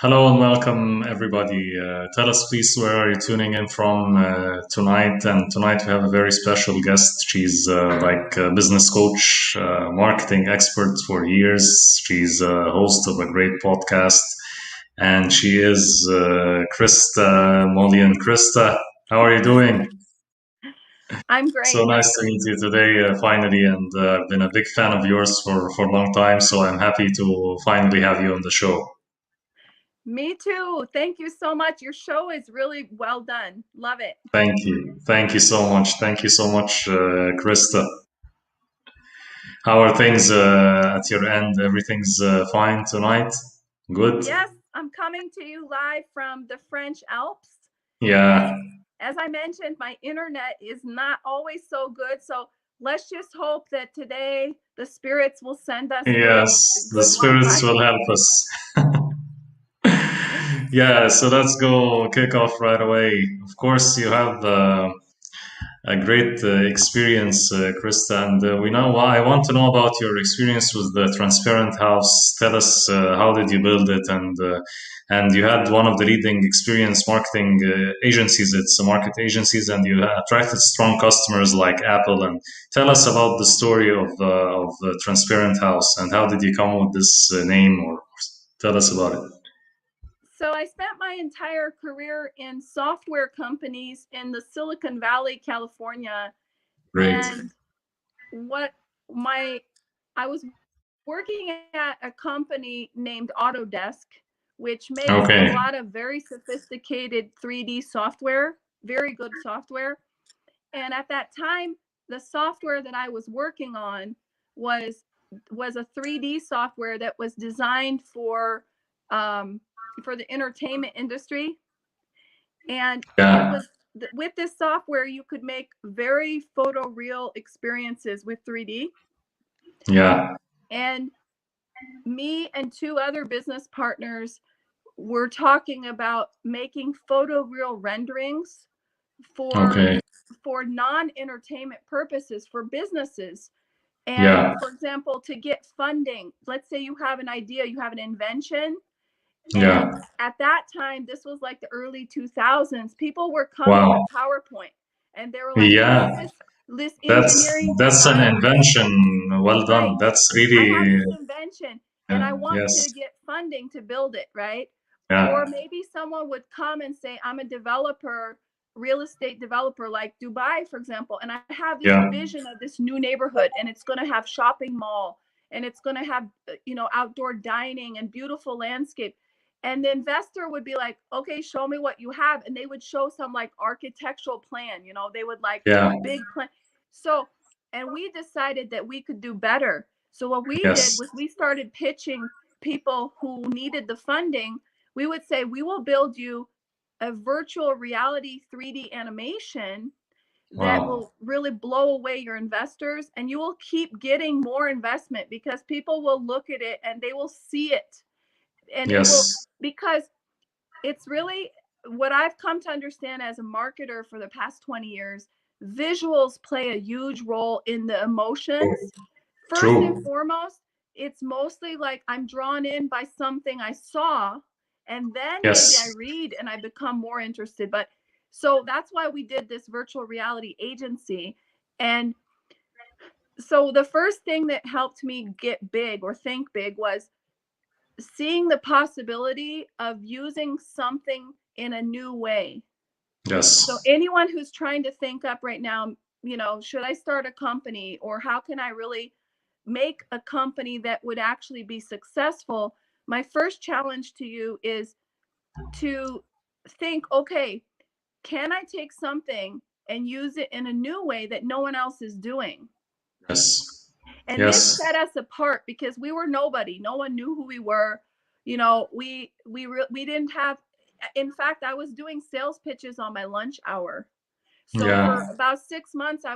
Hello and welcome, everybody. Tell us, please, where are you tuning in from tonight? And tonight we have a very special guest. She's like a business coach, marketing expert for years. She's a host of a great podcast, and she is Krista, Molly and Krista. How are you doing? I'm So great. nice to meet you today, finally. And I've been a big fan of yours for a long time, so I'm happy to finally have you on the show. Me too. Thank you so much. Your show is really well done. Love it. Thank you. Thank you so much. Thank you so much, Krista. How are things at your end? Everything's fine tonight? Good? Yes, I'm coming to you live from the French Alps. As Yeah. as I mentioned, my internet is not always so good. So let's just hope that today the spirits will send us Yes, the good spirits Wi-Fi. will help us. Yeah, so let's go kick off right away. Of course, you have a great experience, Krista, and we know. I want to know about your experience with the transparent house. Tell us how did you build it, and you had one of the leading experience marketing agencies. It's a market agencies, and you attracted strong customers like Apple. And tell us about the story of the transparent house and how did you come with this name, or tell us about it. So I spent my entire career in software companies in the Silicon Valley, California, Great. and what my I was working at a company named Autodesk, which makes a Okay. lot of very sophisticated 3D software, very good software. And at that time, the software that I was working on was was a 3D software that was designed um, for the entertainment industry, and it Yeah. was with this software you could make very photoreal experiences with 3D. Yeah. And me and two other business partners were talking about making photoreal renderings for Okay. non-entertainment purposes for businesses. And Yeah. for example, to get funding, let's say you have an idea, you have an invention, and Yeah. at that time, this was like the early 2000s, people were coming with Wow. PowerPoint and they were like, Yeah. this That's engineering that's an design, invention. Well right? done. That's I have really this invention and I want yes. to get funding to build it, right? Or Yeah. maybe someone would come and say, I'm a developer, real estate developer, like Dubai, for example, and I have this Yeah. vision of this new neighborhood and it's going to have shopping mall and it's going to have, outdoor dining and beautiful landscape. And the investor would be like, okay, show me what you have. And they would show some like architectural plan, they would like Yeah. big plan. So, and we decided that we could do better. So what we did Yes. was we started pitching people who needed the funding. We would say, we will build you a virtual reality 3D animation that Wow. will really blow away your investors, and you will keep getting more investment because people will look at it and they will see it, and it will, Yes. because it's really what I've come to understand as a marketer for the past 20 years. Visuals play a huge role in the emotions. First and True. foremost, it's mostly like I'm drawn in by something I saw, and then maybe I Yes. read and I become more interested. But so that's why we did this virtual reality agency. And so the first thing that helped me get big or think big was seeing the possibility of using something in a new way. So Yes. anyone who's trying to think up right now, should I start a company or how can I really make a company that would actually be successful? My first challenge to you is to think, okay, can I take something and use it in a new way that no one else is doing? Yes. And this Yes. set us apart because we were nobody. No one knew who we were. We didn't have. In fact, I was doing sales pitches on my lunch hour. So for Yeah. about 6 months, I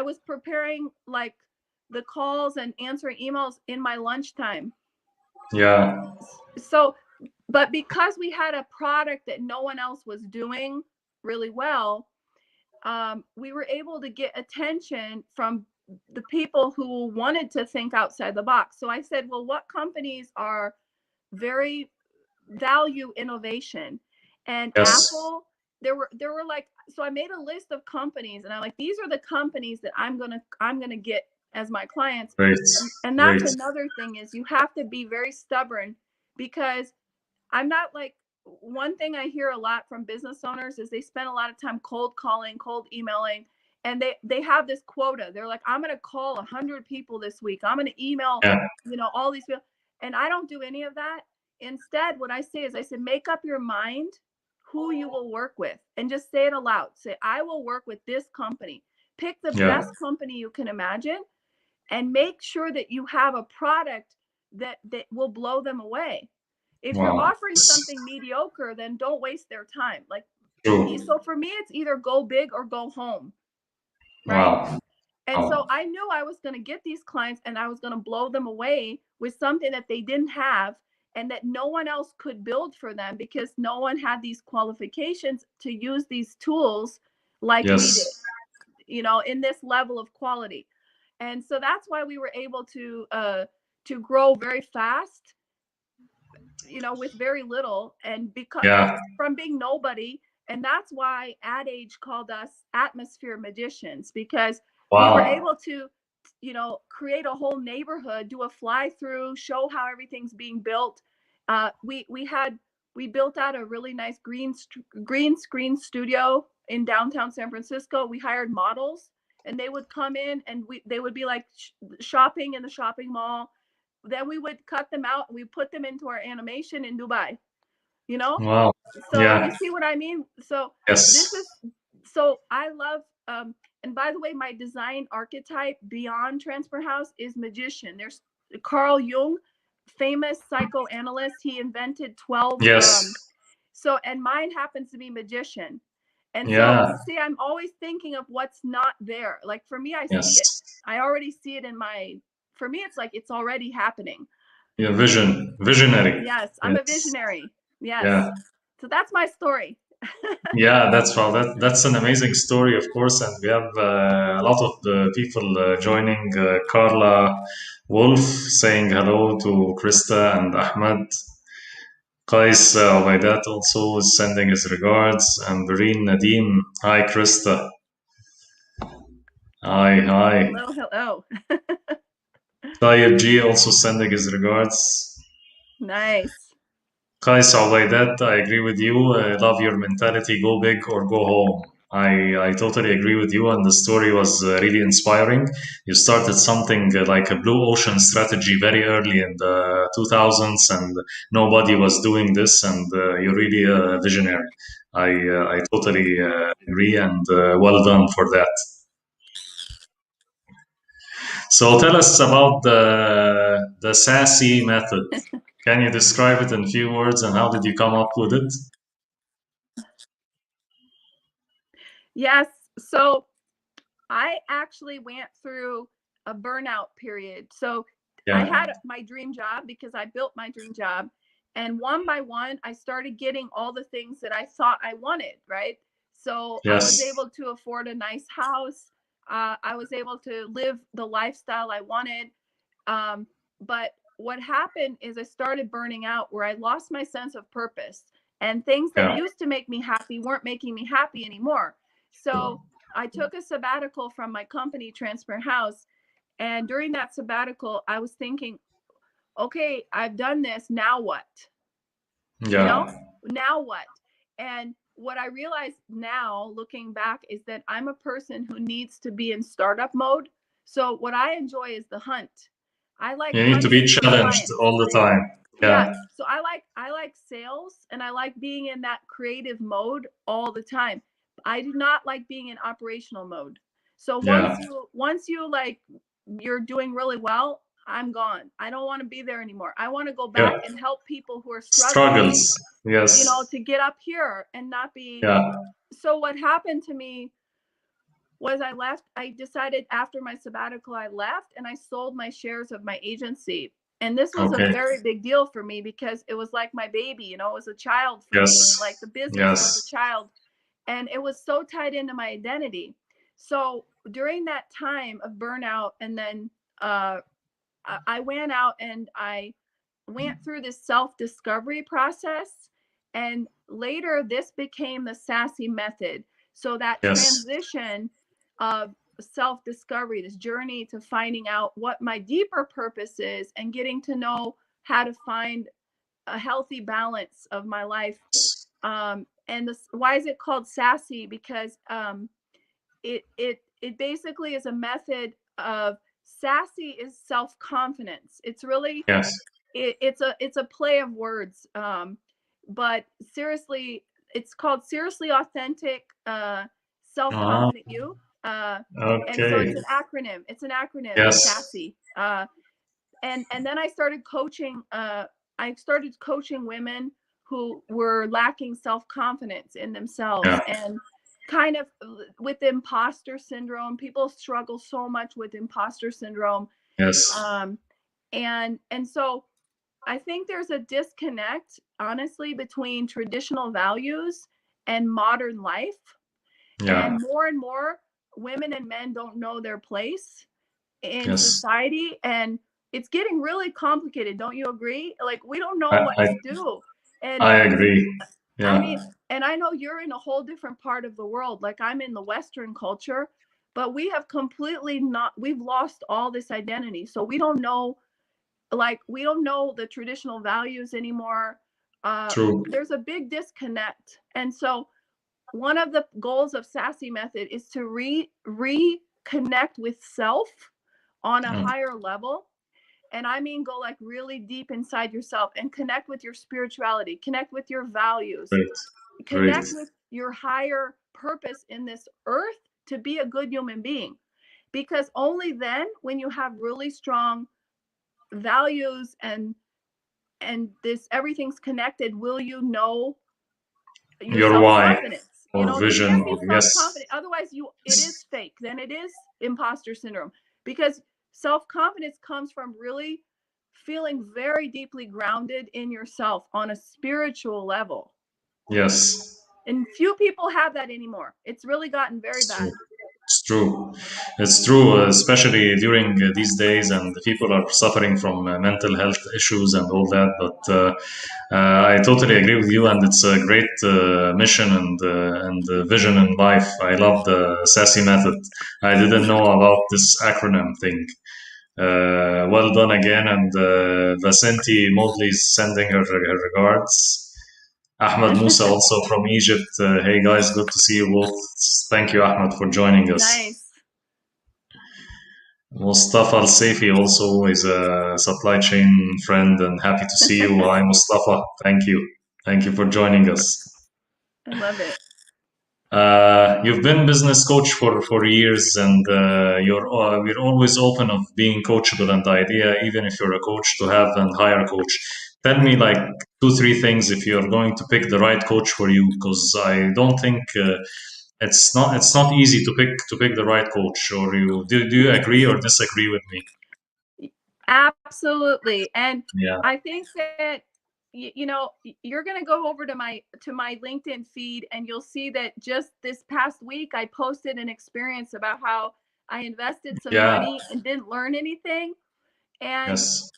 was preparing like the calls and answering emails in my lunchtime. Yeah. So, but because we had a product that no one else was doing really well, we were able to get attention from the people who wanted to think outside the box. So I said, well, what companies are very value innovation. And Yes. Apple, there were like, so I made a list of companies, and I'm like, these are the companies that I'm gonna get as my clients. Great. And Great. that's another thing, is you have to be very stubborn, because I'm not like, one thing I hear a lot from business owners is they spend a lot of time cold calling, cold emailing, and they have this quota. They're like, I'm going to call 100 people this week. I'm going to email, Yeah. all these people. And I don't do any of that. Instead, what I say is, I said, make up your mind who you will work with, and just say it aloud. Say, I will work with this company. Pick the Yeah. best company you can imagine, and make sure that you have a product that will blow them away. If you're Wow. offering something mediocre, then don't waste their time. Like, True. so for me, it's either go big or go home, right? Wow. And so I knew I was going to get these clients, and I was going to blow them away with something that they didn't have, and that no one else could build for them, because no one had these qualifications to use these tools like we did, Yes. in this level of quality. And so that's why we were able to grow very fast, with very little, and because Yeah. from being nobody. And that's why Ad Age called us atmosphere magicians, because we were Wow. able to, create a whole neighborhood, do a fly through, show how everything's being built. We built out a really nice green screen studio in downtown San Francisco. We hired models, and they would come in, and they would be like shopping in the shopping mall. Then we would cut them out, and we put them into our animation in Dubai, you know? Wow. So Yeah. you see what I mean? So this Yes. is, so I love, and by the way, my design archetype beyond Transfer House is magician. There's Carl Jung, famous psychoanalyst. He invented 12, Yes. and mine happens to be magician. And so Yeah. you see, I'm always thinking of what's not there. Like for me, I see it. Yes. I already see it for me, it's like it's already happening. Yeah. Visionary. Yes, I'm a Yes. visionary. Yes. Yeah. So that's my story. Yeah, that's an amazing story, of course, and we have a lot of the people joining. Carla Wolf saying hello to Krista and Ahmed. Qais Ubaidat also is sending his regards, and Bareen Nadim. Hi, Krista. Hi, hi. Hello, hello. Tayyib G also sending his regards. Nice. Qais Ubaidat, I agree with you. I love your mentality. Go big or go home. I totally agree with you, and the story was really inspiring. You started something like a blue ocean strategy very early in the 2000s, and nobody was doing this, and you're really a visionary. I totally agree, and well done for that. So tell us about the SASSY method. Can you describe it in few words, and how did you come up with it? Yes. So I actually went through a burnout period. So I Yeah. had my dream job, because I built my dream job. And one by one, I started getting all the things that I thought I wanted, right? So I was Yes. able to afford a nice house. I was able to live the lifestyle I wanted. But what happened is I started burning out, where I lost my sense of purpose, and things that Yeah. used to make me happy weren't making me happy anymore. So I took a sabbatical from my company, Transfer House. And during that sabbatical, I was thinking, okay, I've done this. Now what? Yeah. Now what? And what I realize now, looking back, is that I'm a person who needs to be in startup mode. So what I enjoy is the hunt. I like You need to be hunting new challenged clients. all the time. Yeah. Yeah. So I like sales, and I like being in that creative mode all the time. I do not like being in operational mode. So Yeah. once you like you're doing really well, I'm gone. I don't want to be there anymore. I want to go Yeah. back and help people who are struggling, Struggles. Yes. to get up here and not be. Yeah. So what happened to me was I decided after my sabbatical, I left, and I sold my shares of my agency. And this was a Okay. very big deal for me, because it was like my baby, it was a child for me. Yes. Like the business was a Yes. child, and it was so tied into my identity. So during that time of burnout, and then I went out and I went through this self-discovery process, and later this became the SASSY method. So that Yes. transition of self-discovery, this journey to finding out what my deeper purpose is and getting to know how to find a healthy balance of my life. And this, why is it called SASSY? Because it basically is a method of, sassy is self-confidence. It's really, Yes. it's a play of words, but seriously, it's called seriously authentic, Ah, self-confident you. And so okay. it's an acronym. It's an acronym, Yes. SASSY. And then I started coaching. I started coaching women who were lacking self-confidence in themselves, Yeah. and kind of with imposter syndrome. People struggle so much with imposter syndrome. Yes. And so I think there's a disconnect, honestly, between traditional values and modern life. Yeah. And more women and men don't know their place in Yes. society, and it's getting really complicated. Don't you agree? Like, we don't know I, what I to do. And I agree. I Yeah. mean, and I know you're in a whole different part of the world. Like, I'm in the Western culture, but we have completely not, we've lost all this identity. So we don't know, like, we don't know the traditional values anymore. True. There's a big disconnect. And so one of the goals of SASSY method is to reconnect with self on a Oh, higher level. And I mean, go like really deep inside yourself and connect with your spirituality, connect with your values, great. Great. connect with your higher purpose in this earth to be a good human being. Because only then, when you have really strong values and this, everything's connected, will you know your Your why self-confidence. You or know, you vision can't or be yes. self-confident, otherwise you, it is fake, then it is imposter syndrome. Because self-confidence comes from really feeling very deeply grounded in yourself on a spiritual level, Yes. and few people have that anymore. It's really gotten very It's true. bad. It's true. It's true, especially during these days, and people are suffering from mental health issues and all that. But I totally agree with you, and it's a great mission and vision in life. I love the SASSY method. I didn't know about this acronym thing. Well done again, and Vicente Mobley is sending her regards. Ahmed Musa also from Egypt. Hey guys, good to see you both. Thank you, Ahmed, for joining us. Nice. Mustafa Al Saifi also is a supply chain friend and happy to see you. Hi, Mustafa. Thank you. Thank you for joining us. I love it. You've been business coach for years, and we're always open of being coachable and the idea, even if you're a coach, to have and hire a coach. Tell me like two, three things if you're going to pick the right coach for you, because I don't think it's not easy to pick the right coach. Or do you agree or disagree with me? Absolutely. And Yeah. I think that, you know, you're going to go over to my LinkedIn feed, and you'll see that just this past week I posted an experience about how I invested some Yeah. money and didn't learn anything. And Yes.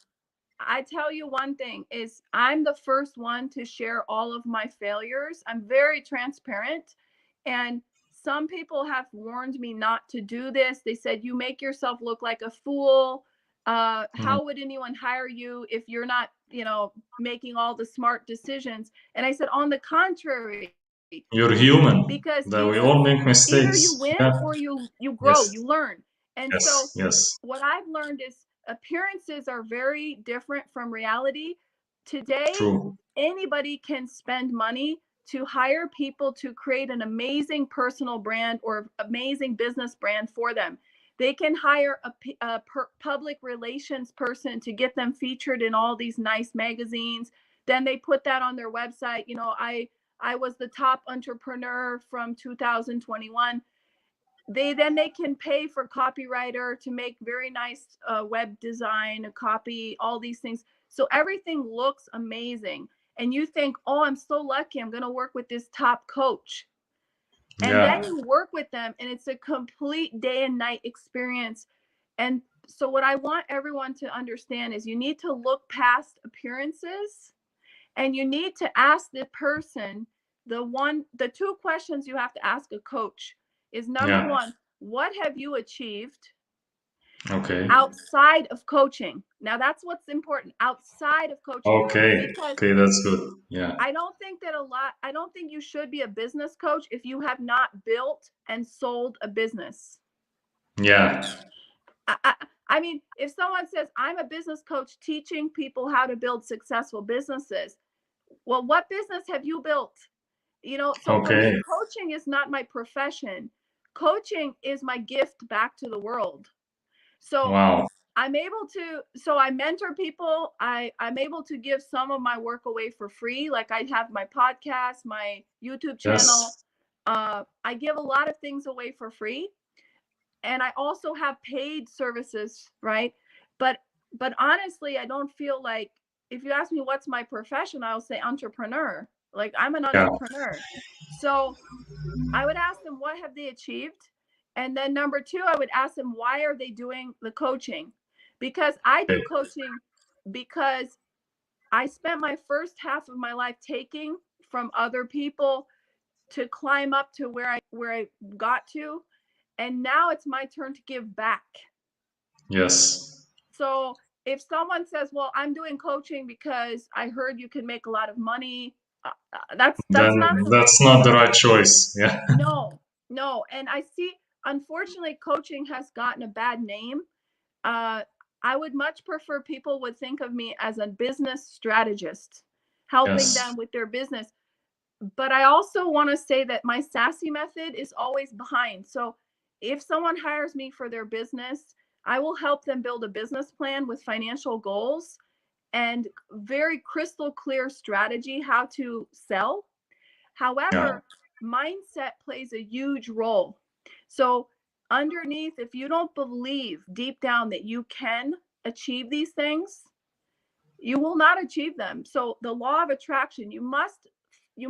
I tell you one thing is, I'm the first one to share all of my failures. I'm very transparent. And some people have warned me not to do this. They said, you make yourself look like a fool. Mm. How would anyone hire you if you're not, you know, making all the smart decisions? And I said, on the contrary, You're human. because That we all make either you mistakes. win Yeah. or you grow, Yes. you learn. And so Yes. Yes. what I've learned is appearances are very different from reality. Today, True. anybody can spend money to hire people to create an amazing personal brand or amazing business brand for them. They can hire a public relations person to get them featured in all these nice magazines. Then they put that on their website. You know, I was the top entrepreneur from 2021. They can pay for copywriter to make very nice web design, a copy, all these things. So everything looks amazing. And you think, oh, I'm so lucky. I'm going to work with this top coach. And then Yeah. you work with them, and it's a complete day and night experience. And so what I want everyone to understand is you need to look past appearances, and you need to ask the person the two questions you have to ask a coach is, number Yeah. one, what have you achieved Okay. outside of coaching? Now that's what's important, outside of coaching, Okay. because Okay, that's good. Yeah. I don't think you should be a business coach if you have not built and sold a business. Yeah. I, I, I mean, if someone says, I'm a business coach teaching people how to build successful businesses, well, what business have you built? So for me, Okay. coaching is not my profession. Coaching is my gift back to the world. So Wow. so I mentor people. I'm able to give some of my work away for free. Like I have my podcast, my YouTube channel. Yes. I give a lot of things away for free. And I also have paid services, right? But honestly, I don't feel like, if you ask me what's my profession, I'll say entrepreneur. Like I'm an Yeah. entrepreneur. So I would ask them, what have they achieved? And then number two, I would ask them, why are they doing the coaching? Because I do Okay. coaching because I spent my first half of my life taking from other people to climb up to where I got to, and now it's my turn to give back. Yes. So if someone says, "Well, I'm doing coaching because I heard you can make a lot of money," that's not Then the that's right not the answer. right choice. Yeah. No, no. And I see, unfortunately, coaching has gotten a bad name. Uh, I would much prefer people would think of me as a business strategist, helping Yes. them with their business. But I also want to say that my sassy method is always behind. So if someone hires me for their business, I will help them build a business plan with financial goals and very crystal clear strategy how to sell. Yeah. However, mindset plays a huge role. So underneath, if you don't believe deep down that you can achieve these things, you will not achieve them. So the law of attraction, you must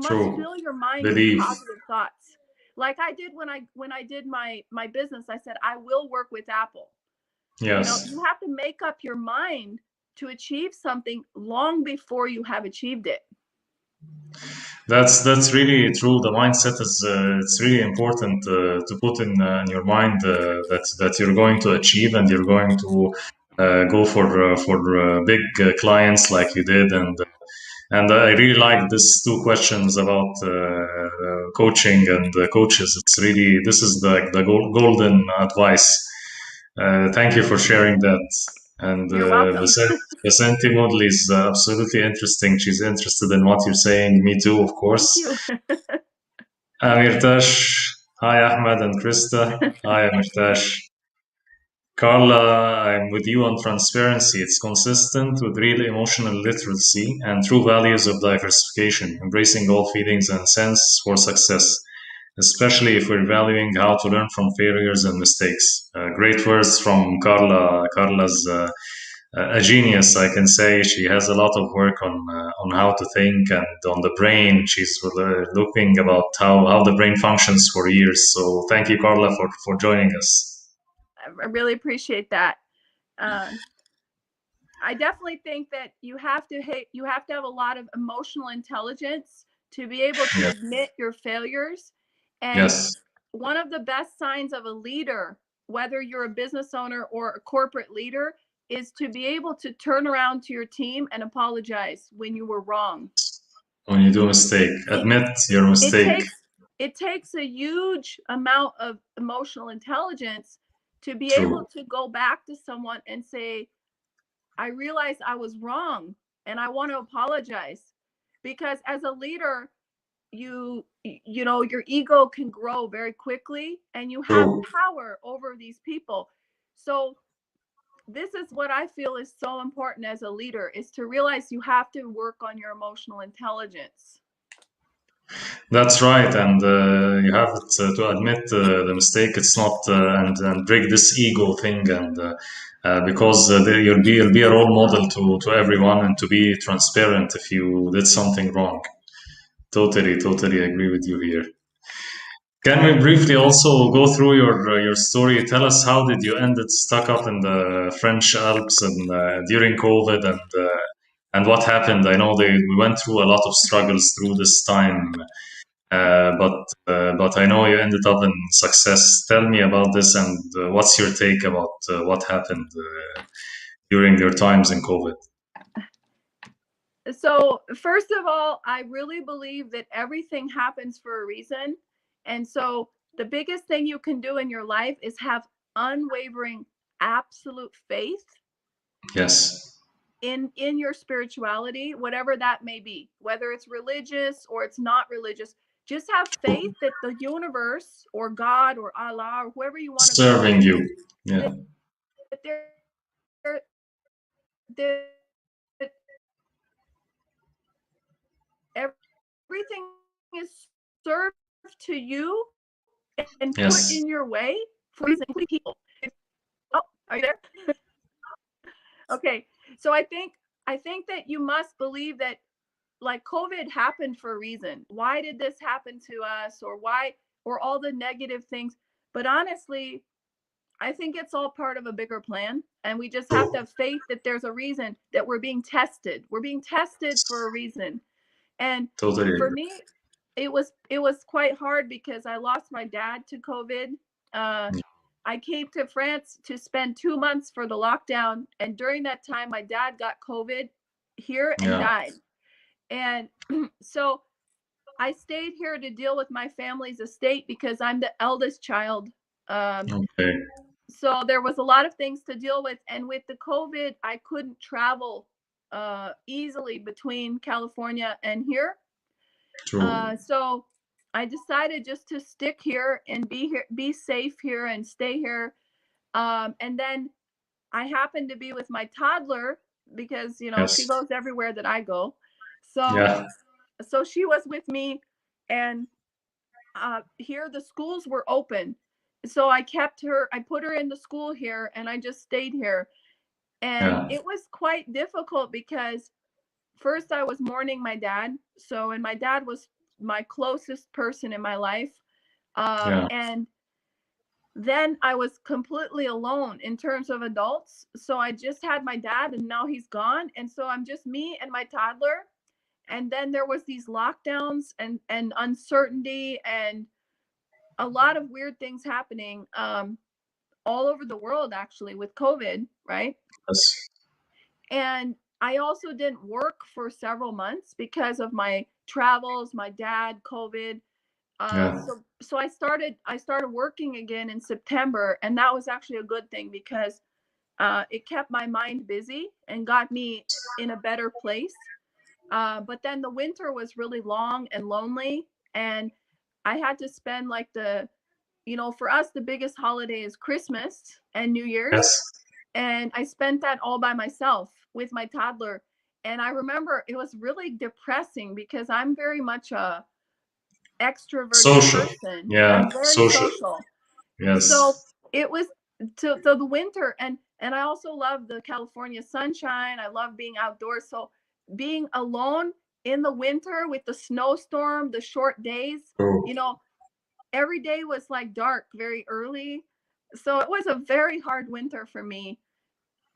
True. fill your mind with Believe. positive thoughts. Like I did when I did my business, I said I will work with Apple. Yes. You have to make up your mind to achieve something long before you have achieved it. That's really true. The mindset is it's really important to put in your mind that you're going to achieve and you're going to go for big clients like you did, and I really like these two questions about coaching and coaches. It's really this is the golden advice. Thank you for sharing that. And You're welcome. Vicente Modley is absolutely interesting. She's interested in what you're saying. Me too, of Thank course. you. Amirtash, hi Ahmed and Krista. Hi Amirtash. Carla, I'm with you on transparency. It's consistent with real emotional literacy and true values of diversification, embracing all feelings and sense for success, especially if we're valuing how to learn from failures and mistakes. Great words from Carla. Carla's a genius, I can say. She has a lot of work on how to think and on the brain. She's looking about how the brain functions for years. So thank you, Carla, for joining us. I really appreciate that. Um, I definitely think that you have to have a lot of emotional intelligence to be able to Yes. admit your failures. And Yes. one of the best signs of a leader, whether you're a business owner or a corporate leader, is to be able to turn around to your team and apologize when you were wrong. When you do a mistake, It admit your it mistake. takes a huge amount of emotional intelligence to be able True. to go back to someone and say, I realized I was wrong and I want to apologize. Because as a leader, your ego can grow very quickly and you have True. power over these people. So this is what I feel is so important as a leader, is to realize you have to work on your emotional intelligence. That's right, and you have to admit the mistake. It's not and break this ego thing, and because you'll be a role model to everyone, and to be transparent if you did something wrong. Totally agree with you here. Can we briefly also go through your story? Tell us how did you end it stuck up in the French Alps and during COVID and what happened? I know we went through a lot of struggles through this time, but I know you ended up in success. Tell me about this and what's your take about what happened during your times in COVID? So, first of all, I really believe that everything happens for a reason. And so, the biggest thing you can do in your life is have unwavering, absolute faith Yes, in your spirituality, whatever that may be, whether it's religious or it's not religious. Just have faith true. that the universe or God or Allah or whoever you want to call Serving it, you. Yeah. that there that everything is served to you and put Yes. in your way for reason, including people. Oh, are you there? Okay. So I think that you must believe that like COVID happened for a reason. Why did this happen to us or why or all the negative things? But honestly, I think it's all part of a bigger plan and we just have to True. have faith that there's a reason that we're being tested. We're being tested for a reason. And Totally for agree. me, it was quite hard because I lost my dad to COVID. Uh, I came to France to spend 2 months for the lockdown, and during that time, my dad got COVID here and Yeah. died. And so I stayed here to deal with my family's estate because I'm the eldest child. Um, Okay. so there was a lot of things to deal with, and with the COVID, I couldn't travel easily between California and here. True. So I decided just to stick here, be safe here, and stay here. And then I happened to be with my toddler because she Yes. goes everywhere that I go. So Yeah. so she was with me, and here the schools were open. So I kept her. I put her in the school here, and I just stayed here. And Yeah. it was quite difficult because first I was mourning my dad. So, and my dad was my closest person in my life. Yeah. And then I was completely alone in terms of adults. So I just had my dad and now he's gone. And so I'm just me and my toddler. And then there was these lockdowns and uncertainty and a lot of weird things happening all over the world actually with COVID, right? Yes. And I also didn't work for several months because of my travels, my dad, COVID. Yeah. So I started working again in September, and that was actually a good thing because it kept my mind busy and got me in a better place. But then the winter was really long and lonely, and I had to spend like for us the biggest holiday is Christmas and New Year's, Yes. and I spent that all by myself with my toddler. And I remember it was really depressing because I'm very much a extroverted Social. person. Yeah. I'm very Social. social. So Yes. it was so the winter and I also love the California sunshine. I love being outdoors. So being alone in the winter with the snowstorm, the short days, True. you know, every day was like dark very early. So it was a very hard winter for me.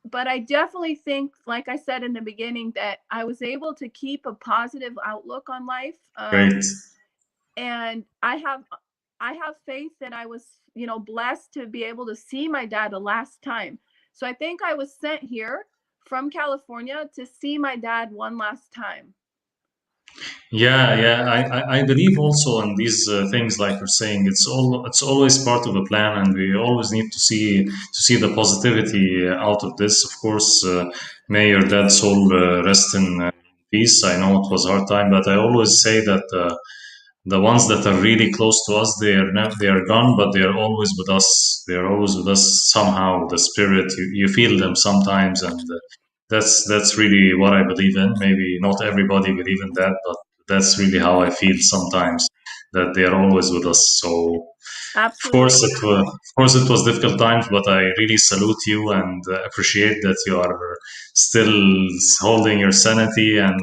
But I definitely think, like I said in the beginning, that I was able to keep a positive outlook on life. Great. And I have faith that I was, blessed to be able to see my dad the last time. So I think I was sent here from California to see my dad one last time. Yeah, yeah. I believe also in these things, like you're saying, it's always part of the plan, and we always need to see the positivity out of this. Of course, may your dead soul rest in peace. I know it was a hard time, but I always say that the ones that are really close to us, they are gone, but they are always with us. They are always with us somehow. The spirit, you feel them sometimes, and that's really what I believe in. Maybe not everybody believe in that, but that's really how I feel sometimes, that they are always with us. So Absolutely. of course it was difficult times, but I really salute you and appreciate that you are still holding your sanity and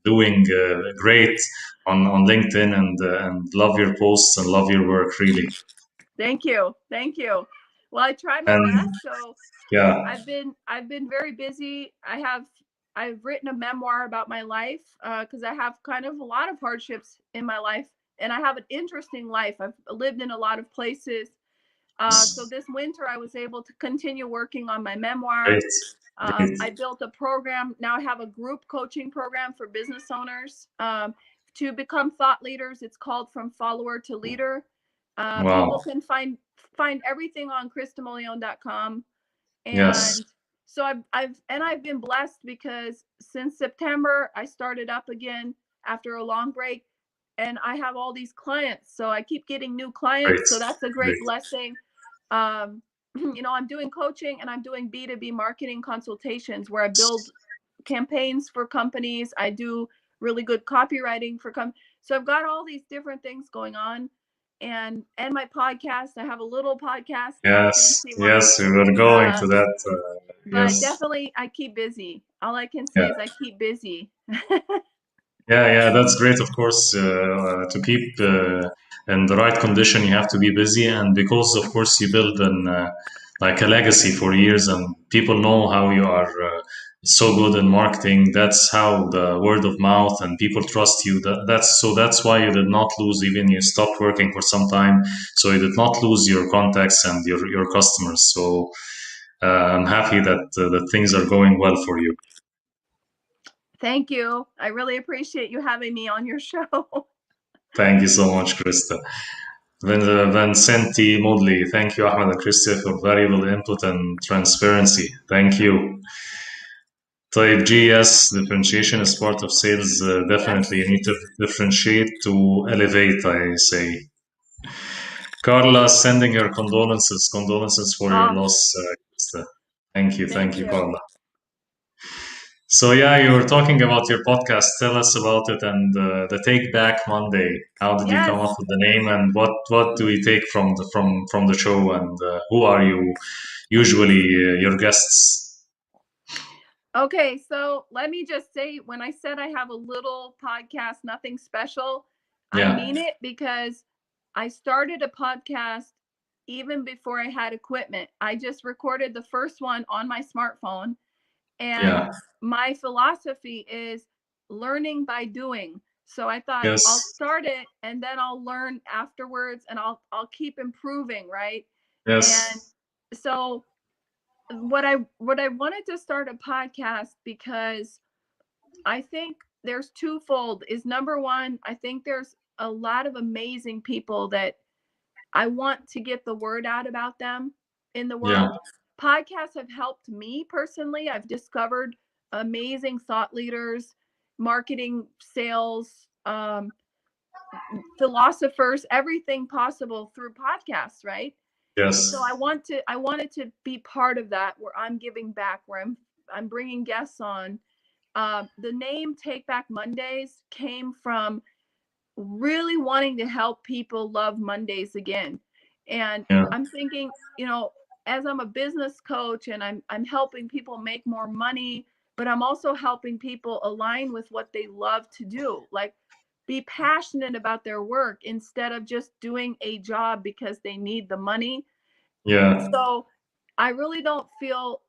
doing great. on LinkedIn, and love your posts and love your work really. Thank you. Thank you. Well, I try my And best. So yeah, I've been very busy. I've written a memoir about my life because I have kind of a lot of hardships in my life, and I have an interesting life. I've lived in a lot of places. So this winter, I was able to continue working on my memoir. great, great. I built a program. Now I have a group coaching program for business owners to become thought leaders. It's called From Follower to Leader. People Wow. can find everything on kristamolion.com. Yes, And so I've been blessed because since September I started up again after a long break, and I have all these clients. So I keep getting new great, clients. So that's a great great. blessing. Um, I'm doing coaching and I'm doing B2B marketing consultations where I build campaigns for companies. I do really good copywriting for so I've got all these different things going on, and my podcast. I have a little podcast, not a Yes, fancy one. yes, we were going to Uh, that. but Yes, definitely I keep busy. All I can say yeah. is I keep busy. Yeah, yeah, that's great, of course, to keep in the right condition. You have to be busy, and because, of course, you build like a legacy for years, and people know how you are so good in marketing. That's how the word of mouth and people trust you. That's why you did not lose, even you stopped working for some time. So you did not lose your contacts and your customers. So I'm happy that things are going well for you. Thank you. I really appreciate you having me on your show. Thank you so much, Krista. Vincenti Modley, thank you, Ahmed and Krista, for valuable input and transparency. Thank you. Type G, yes, differentiation is part of sales. Definitely, you Yes. need to differentiate to elevate, I say. Carla, sending your condolences. Condolences for your Oh, loss, Krista. thank Thank you, you. Carla. So, yeah, you were talking about your podcast. Tell us about it and the Take Back Monday. How did you come up Yes. with the name, and what do we take from the show, and who are you usually your guests? Okay, so let me just say when I said I have a little podcast, nothing special, I Yeah, mean it because I started a podcast even before I had equipment. I just recorded the first one on my smartphone, and yeah, my philosophy is learning by doing. So I thought I'll yes, start it and then I'll learn afterwards and I'll keep improving, right? And yes, so what I wanted to start a podcast because I think there's twofold is number one, I think there's a lot of amazing people that I want to get the word out about them in the yeah, world. Podcasts have helped me personally. I've discovered amazing thought leaders, marketing, sales, philosophers, everything possible through podcasts, right? So yes, I wanted to be part of that where I'm giving back, where I'm bringing guests on. The name Take Back Mondays came from really wanting to help people love Mondays again. And yeah, I'm thinking, as I'm a business coach and I'm helping people make more money, but I'm also helping people align with what they love to do. Like be passionate about their work instead of just doing a job because they need the money. yeah, So I really don't feel,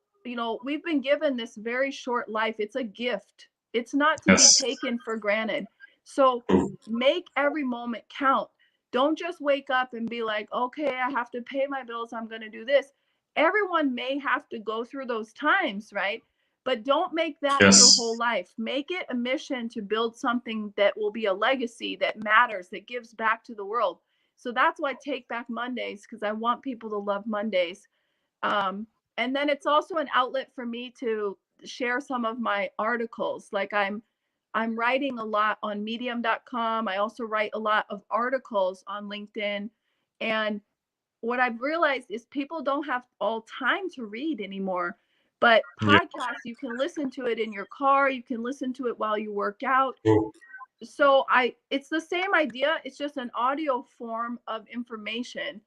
we've been given this very short life. It's a gift. It's not to be yes, taken for granted. So true. make every moment count. Don't just wake up and be like, okay, I have to pay my bills. I'm going to do this. Everyone may have to go through those times, right? But don't make that your Yes, whole life. Make it a mission to build something that will be a legacy that matters, that gives back to the world. So that's why I Take Back Mondays, because I want people to love Mondays. Um, and then it's also an outlet for me to share some of my articles. Like I'm writing a lot on medium.com. I also write a lot of articles on LinkedIn. And what I've realized is people don't have all time to read anymore. But yeah, podcasts, you can listen to it in your car, you can listen to it while you work out. true. So it's the same idea, it's just an audio form of information.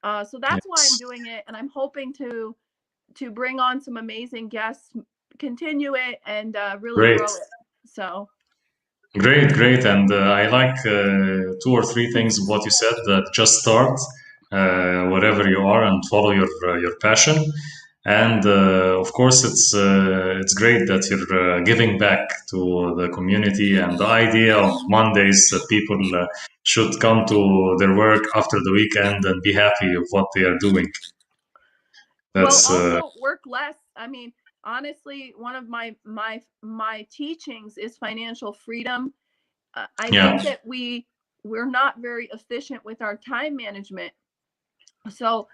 So that's why I'm Yes, doing it, and I'm hoping to bring on some amazing guests, continue it, and really great. grow it. So Great, great. And I like two or three things of what you said, that just start wherever you are and follow your passion. And of course, it's great that you're giving back to the community, and the idea of Mondays that people should come to their work after the weekend and be happy with what they are doing. Well, That's also work less. I mean, honestly, one of my teachings is financial freedom. I yeah, think that we're not very efficient with our time management. So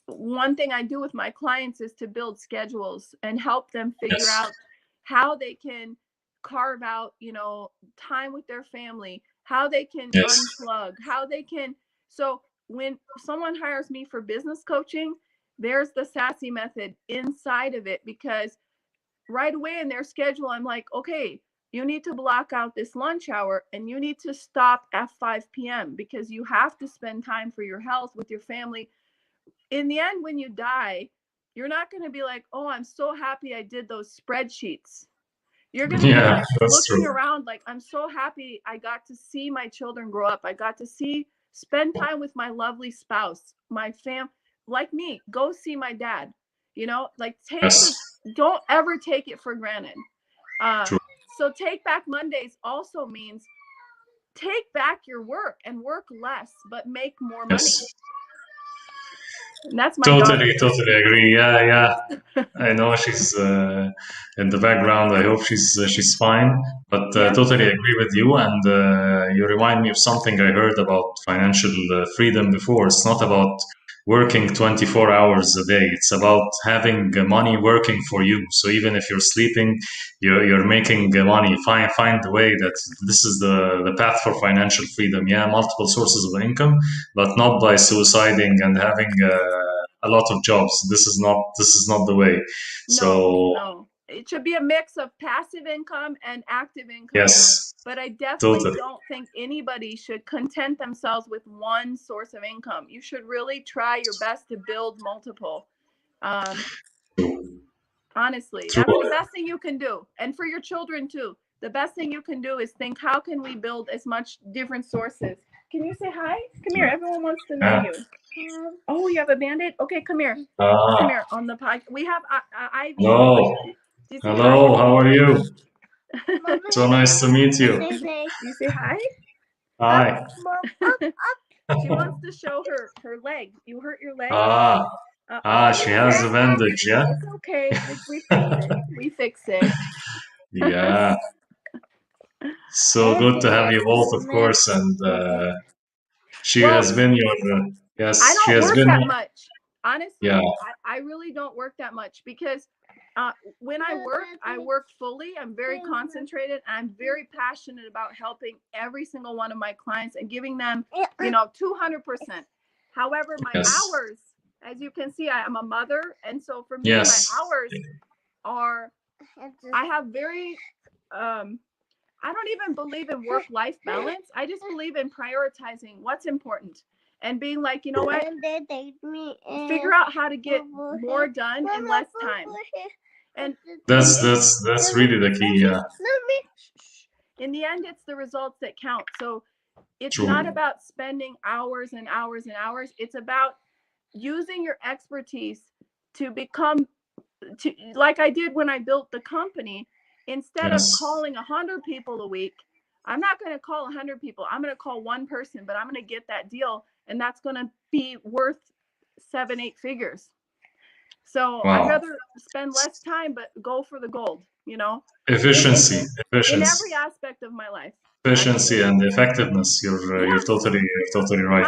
one thing I do with my clients is to build schedules and help them figure yes, out how they can carve out, time with their family, how they can yes, unplug, how they can. So when someone hires me for business coaching, there's the sassy method inside of it, because right away in their schedule, I'm like, okay, you need to block out this lunch hour and you need to stop at 5 p.m. because you have to spend time for your health with your family. In the end, when you die, you're not going to be like, oh, I'm so happy I did those spreadsheets. You're going to be yeah, like that's looking true. around like, I'm so happy I got to see my children grow up. I got to spend time with my lovely spouse, my fam, like me, go see my dad, like Yes, don't ever take it for granted. Uh, true. so take back Mondays also means take back your work and work less, but make more money. Yes. And that's my daughter. Totally, totally agree. Yeah, yeah. I know she's in the background. I hope she's fine. But Yes. totally agree with you. And you remind me of something I heard about financial freedom before. It's not about working 24 hours a day. It's about having money working for you. So even if you're sleeping, you're making money. Find the way that this is the path for financial freedom. Yeah, multiple sources of income, but not by suiciding and having a lot of jobs. This is not the way. No, So no. It should be a mix of passive income and active income. yes, But I definitely totally don't think anybody should content themselves with one source of income. You should really try your best to build multiple. Um, true. Honestly, True. that's the best thing you can do. And for your children too. The best thing you can do is think, how can we build as much different sources? Can you say hi? Come here. Everyone wants to know Yeah. you. Oh, you have a band-aid? Okay, come here. Come Ah, here on the podcast. We have Ivy. hello. Do you say hi? Hello, how are you? So nice to meet you. You say hi? Up. Hi. She wants to show her leg. You hurt your leg? Ah, Oh, she it's has a okay. bandage, yeah? It's okay. We fix it. We fix it. Yeah. So good to have you both, of course. And she Well, has been your, I yes, she don't has work been, that much. yeah, Honestly, I really don't work that much because when I work fully. I'm very concentrated. I'm very passionate about helping every single one of my clients and giving them, 200%. However, my yes, hours, as you can see, I am a mother. And so for me, my yes. hours are, I have very, I don't even believe in work-life balance. I just believe in prioritizing what's important and being like, you know what? Figure out how to get more done in less time. And That's really the key, yeah. in the end, it's the results that count. So it's not True. about spending hours and hours and hours. It's about using your expertise to become, like I did when I built the company. Instead of Yes. calling 100 people a week, I'm not going to call 100 people. I'm going to call one person, but I'm going to get that deal, and that's going to be worth 7, 8 figures. So I'd Wow. rather spend less time, but go for the gold, Efficiency, in efficiency, every aspect of my life, efficiency, actually. and effectiveness. You're Yes. totally right.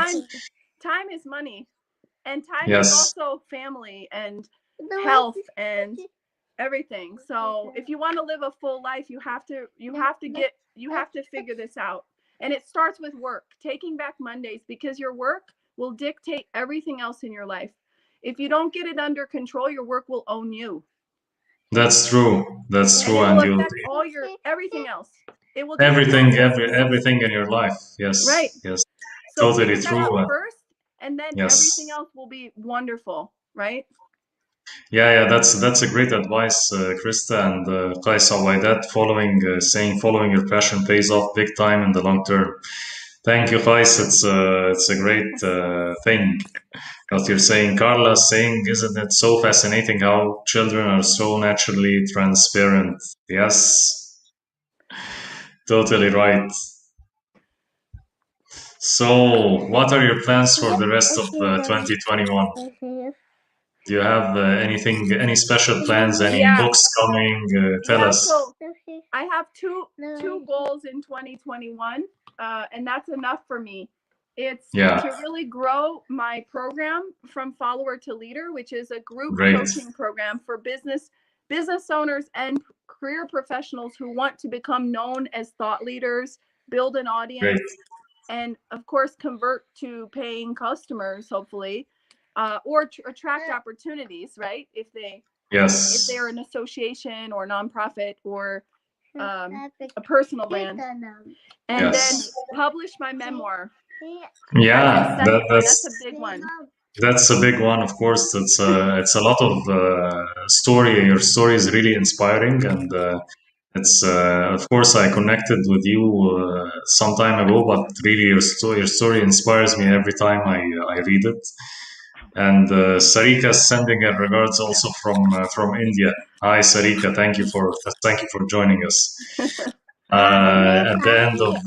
Time is money, and time is Yes, also family and health and everything. So if you want to live a full life, you have to figure this out. And it starts with work, taking back Mondays, because your work will dictate everything else in your life. If you don't get it under control, your work will own you. that's true. That's And true, it will and you affect everything else. It will just everything, affect everything in your life. right. Yes, yes, So totally figure that true. out first, and then everything Yes, else will be wonderful, right? Yeah, that's a great advice, Krista and Kaisa. By that, following your passion pays off big time in the long term. Thank you, Kais. It's a great thing that you're saying. Carla's saying, isn't it so fascinating how children are so naturally transparent? Yes, totally right. So, what are your plans for the rest of 2021? Do you have anything, any special plans, any Yeah, books coming? Tell yeah. us. So I have two goals in 2021, and that's enough for me. It's Yeah, to really grow my program from follower to leader, which is a group great, coaching program for business owners and career professionals who want to become known as thought leaders, build an great. audience, and of course convert to paying customers, hopefully, or attract opportunities, right? If Yes, they're an association or nonprofit or a personal brand, and then yes. publish my memoir. That's the Yeah, second one. That's a big one. that's a big one. Of course, it's a lot of story. Your story is really inspiring, and it's of course I connected with you some time ago, but really your story inspires me every time I read it. And Sarika is sending her regards also from India. Hi, Sarika. Thank you for joining us. At the end of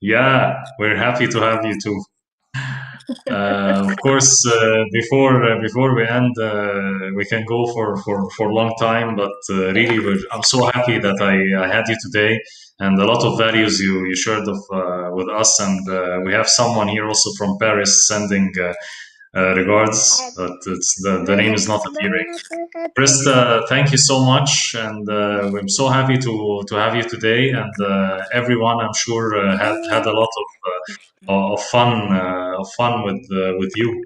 yeah, we're happy to have you too. Of course, before we end, we can go for a long time. But really, I'm so happy that I had you today, and a lot of values you shared with us. And we have someone here also from Paris sending regards, but the name is not appearing. Krista, thank you so much, and I'm so happy to have you today. And everyone, I'm sure, had a lot of fun with you.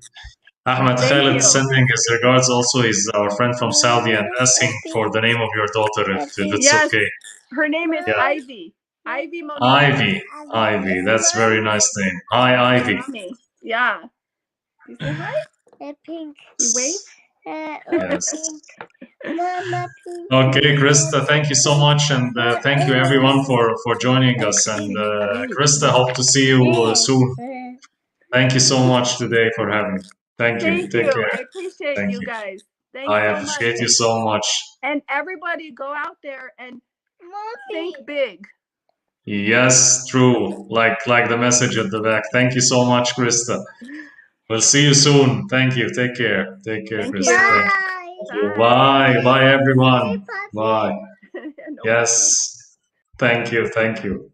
Ahmed Thank Khaled you. sending his regards. Also, he's our friend from Saudi and asking for the name of your daughter if it's Yes, okay. her name is Yeah, Ivy. Ivy Monique. Ivy. Ivy. That's very nice name. Hi, Ivy. Mommy. Yeah. You say hi? You wave? Yes. Okay, Krista, thank you so much, and thank you everyone for joining us. And Krista, hope to see you soon. Thank you so much today for having me. Thank you. Thank Take you. care. I appreciate Thank you you. guys. Thanks I so much. appreciate you so much. And everybody go out there and think big. Yes, true. Like the message at the back. Thank you so much, Krista. We'll see you soon. Thank you. Take care. Take care, Thank Krista. you. Thank you. Bye. Bye, everyone. Bye. No Yes. Thank you. Thank you.